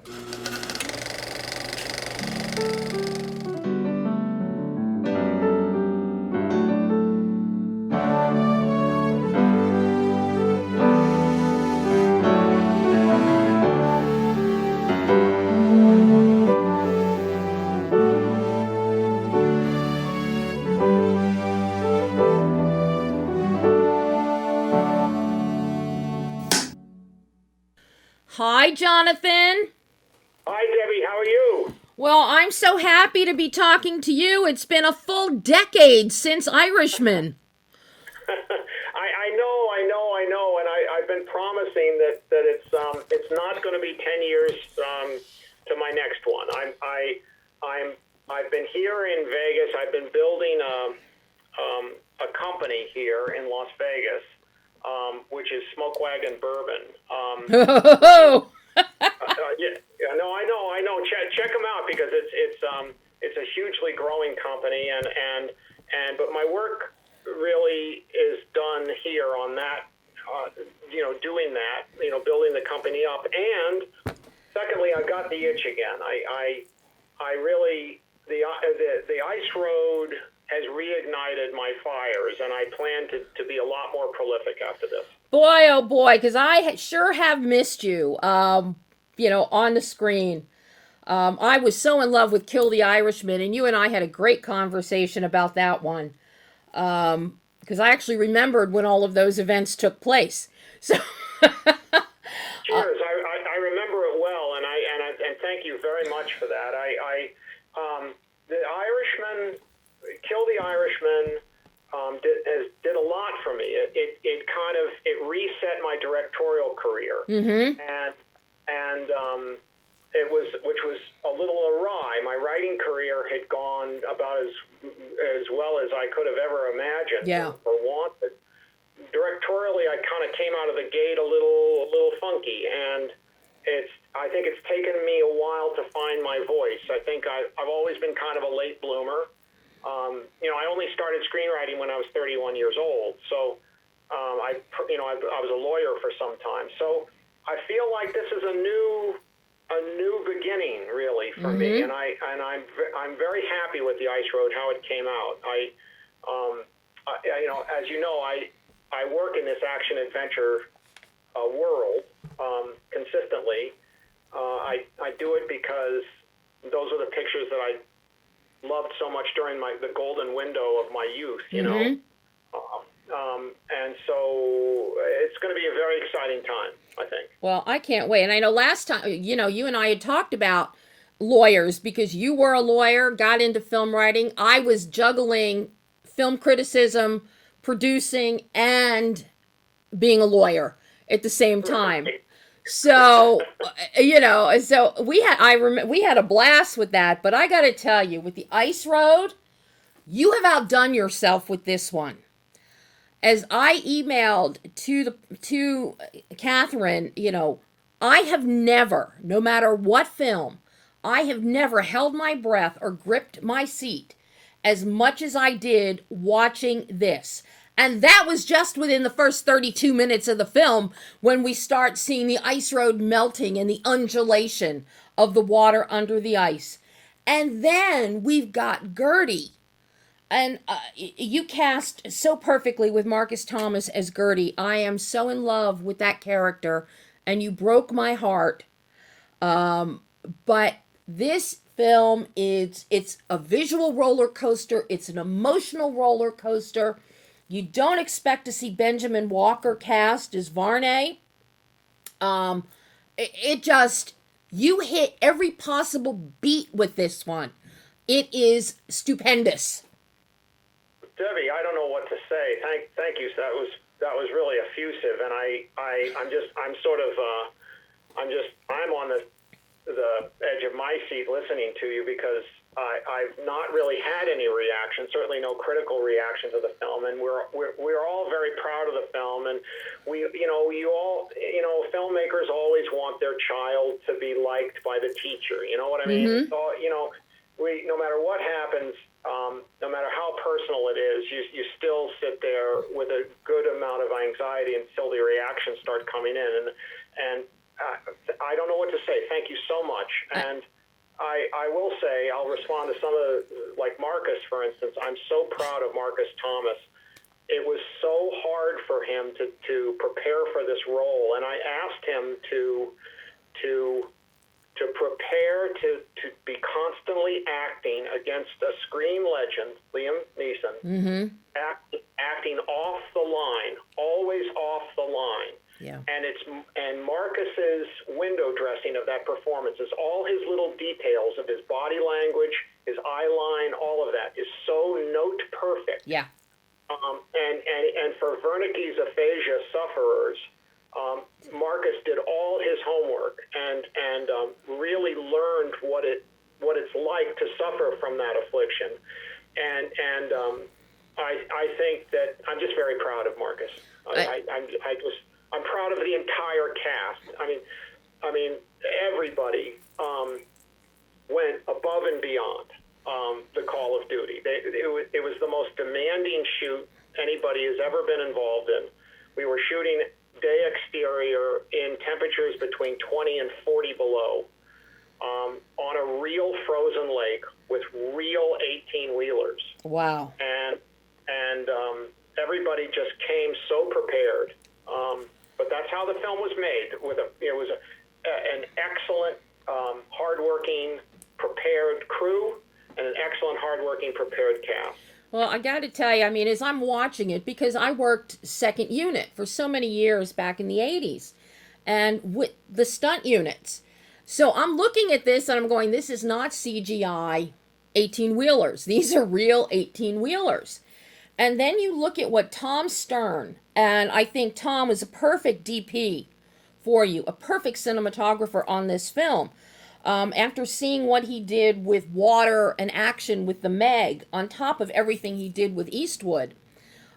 Hi, Jonathan. Hi, Debbie. How are you? Well, I'm so happy to be talking to you. It's been a full decade since Irishman. I know, and I've been promising that it's not going to be 10 years to my next one. I've been here in Vegas. I've been building a company here in Las Vegas, which is Smoke Wagon Bourbon. Yeah, no, I know. Check them out because it's a hugely growing company, but my work really is done here on that, doing that, building the company up. And secondly, I got the itch again. I really, the ice road has reignited my fires, and I plan to be a lot more prolific after this. Boy, oh boy, because I sure have missed you, on the screen. I was so in love with Kill the Irishman, and you and I had a great conversation about that one. Because I actually remembered when all of those events took place. So, cheers! I remember it well, and thank you very much for that. The Irishman, Kill the Irishman, did a lot for me. It reset my directorial career, and which was a little awry. My writing career had gone about as well as I could have ever imagined or wanted. Directorially, I kind of came out of the gate a little funky, and I think it's taken me a while to find my voice. I think I've always been kind of a late bloomer. I only started screenwriting when I was 31 years old, so I was a lawyer for some time. So I feel like this is a new beginning, really, for me, and I'm very happy with the Ice Road, how it came out. As you know, I work in this action adventure world consistently. I do it because those are the pictures that I loved so much during the golden window of my youth, and so it's going to be a very exciting time, I think. Well, I can't wait. And I know last time, you and I had talked about lawyers because you were a lawyer, got into film writing. I was juggling film criticism, producing, and being a lawyer at the same time. So, so we had a blast with that, but I got to tell you, with the Ice Road, you have outdone yourself with this one. As I emailed to Catherine, I have never, no matter what film, I have never held my breath or gripped my seat as much as I did watching this. And that was just within the first 32 minutes of the film when we start seeing the ice road melting and the undulation of the water under the ice. And then we've got Gertie. And you cast so perfectly with Marcus Thomas as Gertie. I am so in love with that character, and you broke my heart. But this film it's a visual roller coaster. It's an emotional roller coaster. You don't expect to see Benjamin Walker cast as Varney. You hit every possible beat with this one. It is stupendous. Debbie, I don't know what to say. Thank you. That was really effusive, and I'm on the edge of my seat listening to you because I've not really had any reaction, certainly no critical reaction to the film, and we're all very proud of the film, and filmmakers always want their child to be liked by the teacher. You know what I mean? So, no matter what happens. No matter how personal it is, you still sit there with a good amount of anxiety until the reactions start coming in. And I don't know what to say. Thank you so much. And I will say, I'll respond to some of, like Marcus, for instance. I'm so proud of Marcus Thomas. It was so hard for him to prepare for this role, and I asked him to prepare to be constantly acting against a screen legend, Liam Neeson, acting off the line, always off the line. Yeah. And Marcus's window dressing of that performance is all his little details of his body language, his eye line, all of that is so note perfect. Yeah. And for Wernicke's aphasia sufferers, Marcus did all his homework and really learned what it's like to suffer from that affliction. And I think that I'm just very proud of Marcus. I'm proud of the entire cast. I mean, everybody went above and beyond the Call of Duty. It was the most demanding shoot anybody has ever been involved in. We were shooting day exterior in temperatures between 20 and 40 below on a real frozen lake with real 18-wheelers. Wow. And everybody just came so prepared. But that's how the film was made. It was an excellent, hardworking, prepared crew and an excellent, hardworking, prepared cast. Well, I got to tell you, I mean, as I'm watching it, because I worked second unit for so many years back in the 80s, and with the stunt units. So I'm looking at this and I'm going, this is not CGI 18-wheelers. These are real 18-wheelers. And then you look at what Tom Stern, and I think Tom was a perfect DP for you, a perfect cinematographer on this film. After seeing what he did with water and action with the Meg, on top of everything he did with Eastwood,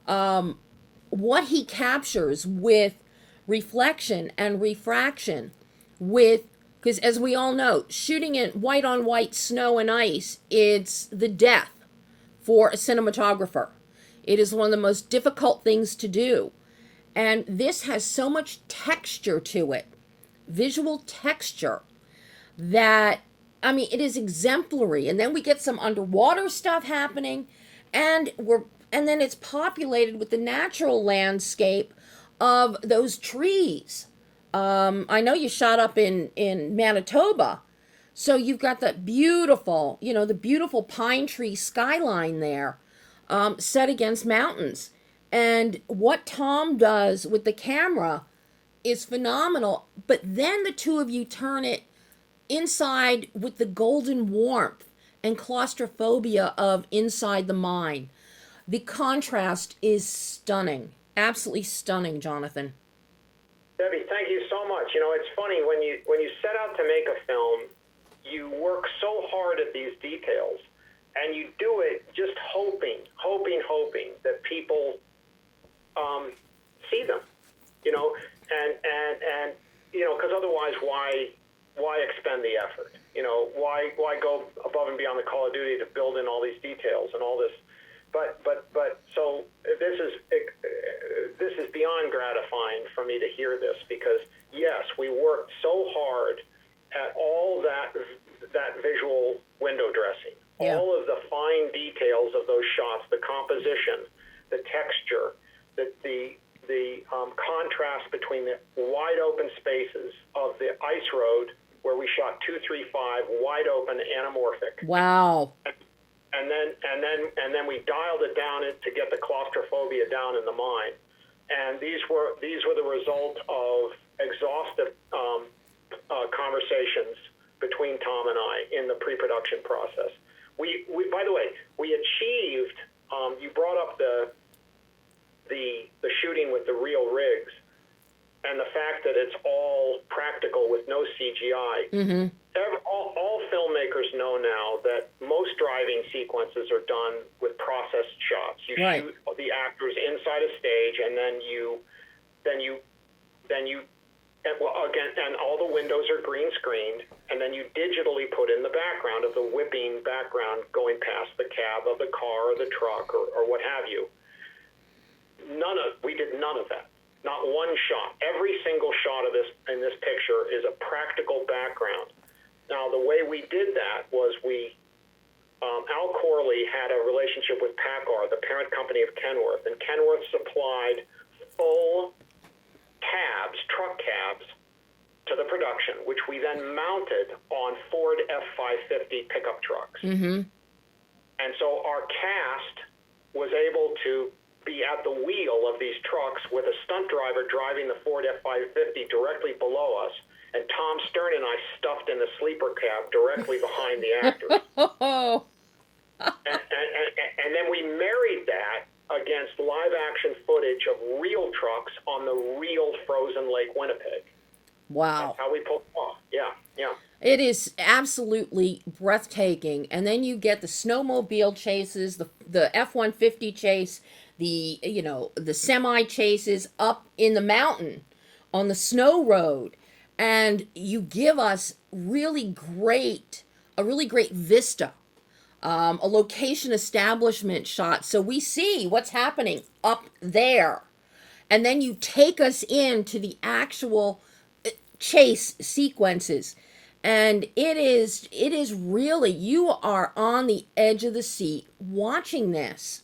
what he captures with reflection and refraction, because as we all know, shooting in white on white snow and ice, it's the death for a cinematographer. It is one of the most difficult things to do. And this has so much texture to it, visual texture, that, I mean, it is exemplary. And then we get some underwater stuff happening, and then it's populated with the natural landscape of those trees. I know you shot up in Manitoba, so you've got that beautiful, the beautiful pine tree skyline there, set against mountains. And what Tom does with the camera is phenomenal. But then the two of you turn it inside with the golden warmth and claustrophobia of inside the mine. The contrast is stunning. Absolutely stunning, Jonathan. Debbie, thank you so much. It's funny, when you set out to make a film, you work so hard at these details, and you do it just hoping that people see them, and because otherwise, why expend the effort? Why go above and beyond the Call of Duty to build in all these details and all this? But so this is beyond gratifying for me to hear this, because yes, we worked so hard at all that visual window dressing, all of the fine details of those shots, the composition, the texture, the contrast between the wide open spaces of the ice road where we shot 235 wide open anamorphic. Wow. And then we dialed it down to get the claustrophobia down in the mine. And these were the result of exhaustive conversations between Tom and I in the pre-production process. We by the way, we achieved. You brought up the shooting with the real rigs, and the fact that it's all practical with no CGI. Mm-hmm. All filmmakers know now that most driving sequences are done with processed shots. You shoot the actors inside a stage, and then all the windows are green screened, and then you digitally put in the background of the whipping background going past the cab of the car or the truck or what have you. We did none of that. Not one shot. Every single shot of this in this picture is a practical background. Now, Now, the way we did that was Al Corley had a relationship with PACCAR, the parent company of Kenworth, and Kenworth supplied full cabs, truck cabs, to the production, which we then mounted on Ford F-550 pickup trucks. Mm-hmm. And so our cast was able to be at the wheel of these trucks with a stunt driver driving the Ford F-550 directly below us, and Tom Stern and I stuffed in the sleeper cab directly behind the actors. Oh. And then we married that against live action footage of real trucks on the real frozen Lake Winnipeg. Wow. That's how we pulled it off. Yeah, yeah. It is absolutely breathtaking. And then you get the snowmobile chases, the F-150 chase, the semi chases up in the mountain on the snow road. And you give us a really great vista, a location establishment shot. So we see what's happening up there. And then you take us into the actual chase sequences. And it is really, you are on the edge of the seat watching this,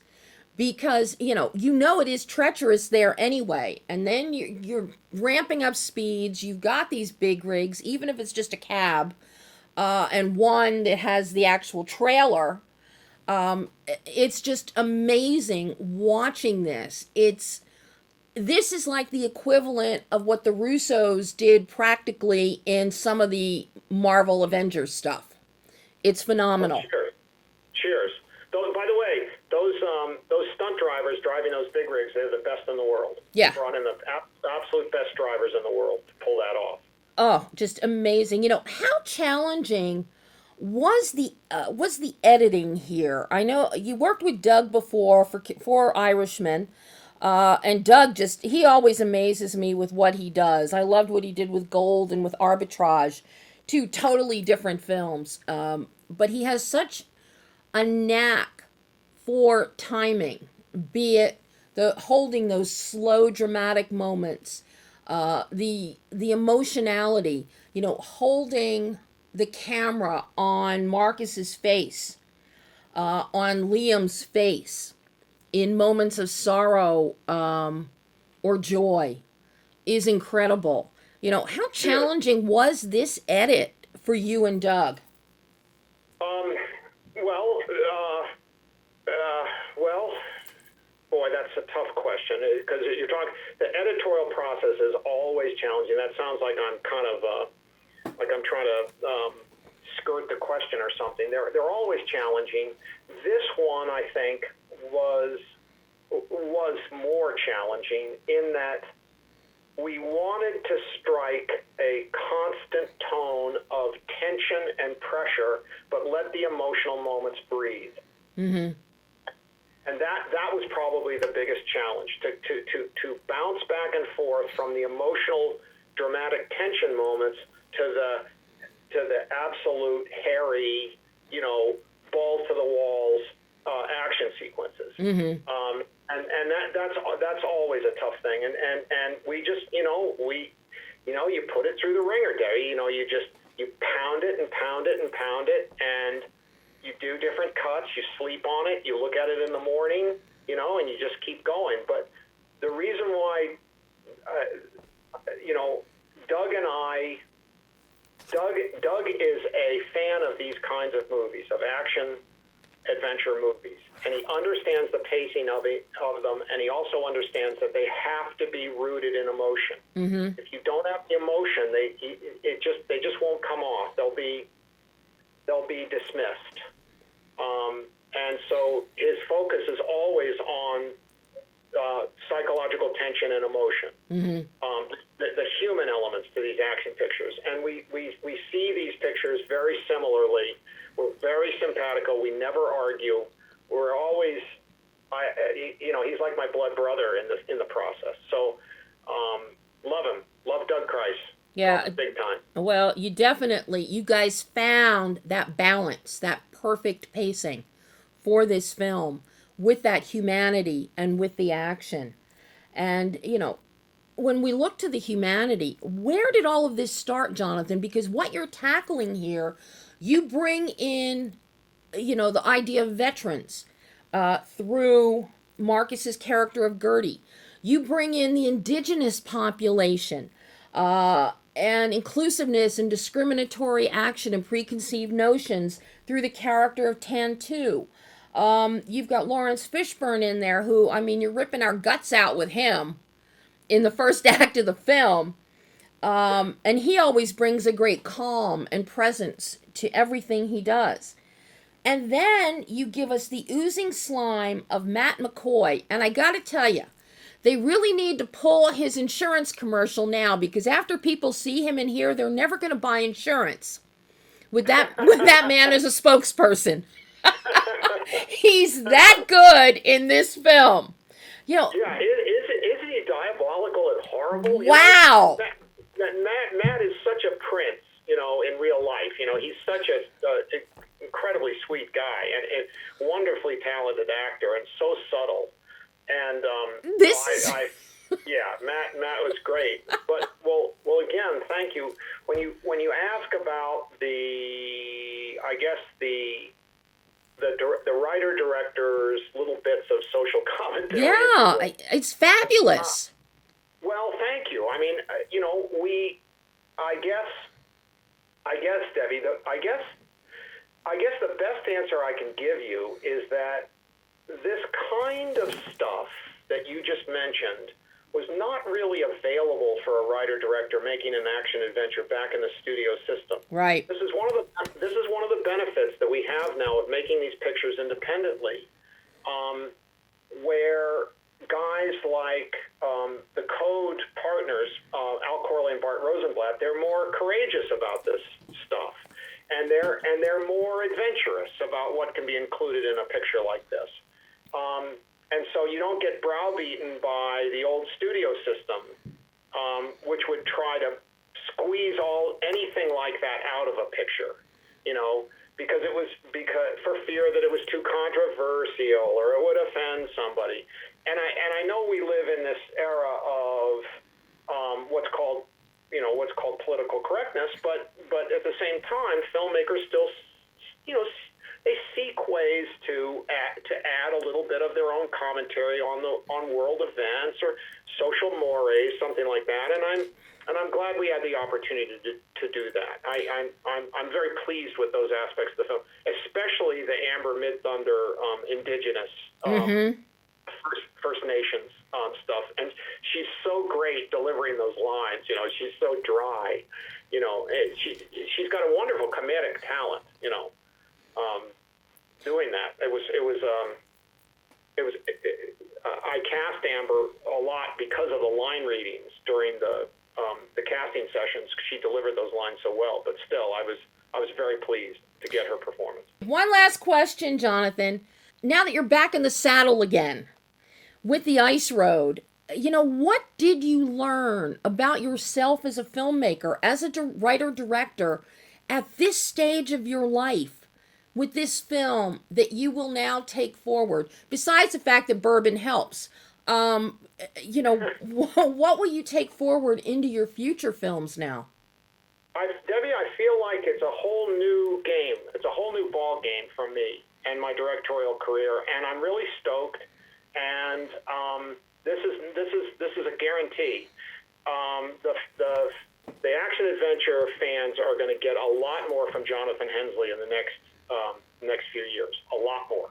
because it is treacherous there anyway. And then you're ramping up speeds. You've got these big rigs, even if it's just a cab, and one that has the actual trailer. It's just amazing watching this. This is like the equivalent of what the Russos did practically in some of the Marvel Avengers stuff. It's phenomenal. Cheers. By the way, those stunt drivers driving those big rigs, they're the best in the world. Yeah. They brought in the absolute best drivers in the world to pull that off. Oh, just amazing. How challenging was the editing here? I know you worked with Doug before for Irishman. And Doug he always amazes me with what he does. I loved what he did with Gold and with Arbitrage, two totally different films. But he has such a knack for timing, be it the holding those slow dramatic moments, the emotionality, holding the camera on Marcus's face, on Liam's face, in moments of sorrow or joy is incredible. How challenging was this edit for you and Doug? Boy, that's a tough question, because you're talking, the editorial process is always challenging. That sounds like I'm kind of like I'm trying to skirt the question or something. They're always challenging. This one, I think, was more challenging in that we wanted to strike a constant tone of tension and pressure, but let the emotional moments breathe. Mm-hmm. And that was probably the biggest challenge, to bounce back and forth from the emotional, dramatic tension moments to the absolute hairy, balls to the walls action sequences. Mm-hmm. And that's always a tough thing. And we just, you put it through the ringer, Derry. You pound it and pound it and pound it, and you do different cuts. You sleep on it. You look at it in the morning, and you just keep going. But the reason why, Doug is a fan of these kinds of movies, of action adventure movies, and he understands the pacing of them, and he also understands that they have to be rooted in emotion. Mm-hmm. If you don't have the emotion, they just won't come off. They'll be dismissed. And so his focus is always on psychological tension and emotion, the human elements to these action pictures. And we see these pictures very similarly. We're very simpatico. We never argue. We're always, he's like my blood brother in the process. So, love him. Love Doug Kreis. Yeah, big time. Well, you guys found that balance, that perfect pacing for this film, with that humanity and with the action. And when we look to the humanity, where did all of this start, Jonathan? Because what you're tackling here, you bring in, the idea of veterans through Marcus's character of Gertie. You bring in the indigenous population and inclusiveness and discriminatory action and preconceived notions through the character of Tantu. You've got Lawrence Fishburne in there, who, I mean, you're ripping our guts out with him in the first act of the film. And he always brings a great calm and presence to everything he does. And then you give us the oozing slime of Matt McCoy. And I got to tell you, they really need to pull his insurance commercial now, because after people see him in here, they're never going to buy insurance with that man as a spokesperson. He's that good in this film. Yeah, isn't he diabolical and horrible? Wow. Matt is such a prince, in real life. He's such a incredibly sweet guy and wonderfully talented actor, and so subtle. And Matt was great. But well, again, thank you. When you ask about the writer director's little bits of social commentary, it's fabulous. Well, thank you. I mean, I guess, Debbie, I guess the best answer I can give you is that this kind of stuff that you just mentioned was not really available for a writer-director making an action adventure back in the studio system. Right. This is one of the benefits that we have now of making these pictures independently, where guys like the Code partners, Al Corley and Bart Rosenblatt, they're more courageous about this stuff, and they're more adventurous about what can be included in a picture like this. And so you don't get browbeaten by the old studio system, which would try to squeeze anything like that out of a picture, because for fear that it was too controversial or it would offend somebody. And I know we live in this era of what's called political correctness, but at the same time, filmmakers still, they seek ways to add a little bit of their own commentary on world events or social mores, something like that. And I'm glad we had the opportunity to do that. I'm very pleased with those aspects of the film, especially the Amber Mid-Thunder indigenous First Nations stuff. And she's so great delivering those lines. She's so dry. She's got a wonderful comedic talent. Doing that, I cast Amber a lot because of the line readings during the casting sessions. She delivered those lines so well, but still, I was very pleased to get her performance. One last question, Jonathan. Now that you're back in the saddle again with the Ice Road, what did you learn about yourself as a filmmaker, as a writer-director, at this stage of your life with this film that you will now take forward? Besides the fact that bourbon helps, what will you take forward into your future films now? Debbie, I feel like it's a whole new game. It's a whole new ball game for me and my directorial career, and I'm really stoked. And this is a guarantee. The action adventure fans are going to get a lot more from Jonathan Henslleigh in the next few years. A lot more,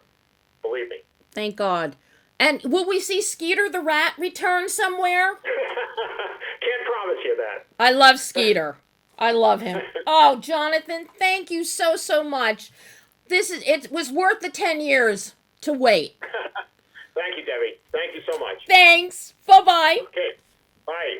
believe me. Thank God. And will we see Skeeter the Rat return somewhere? Can't promise you that. I love Skeeter. I love him. Oh, Jonathan, thank you so much. It was worth the 10 years to wait. Thank you, Debbie. Thank you so much. Thanks. Bye-bye. Okay. Bye.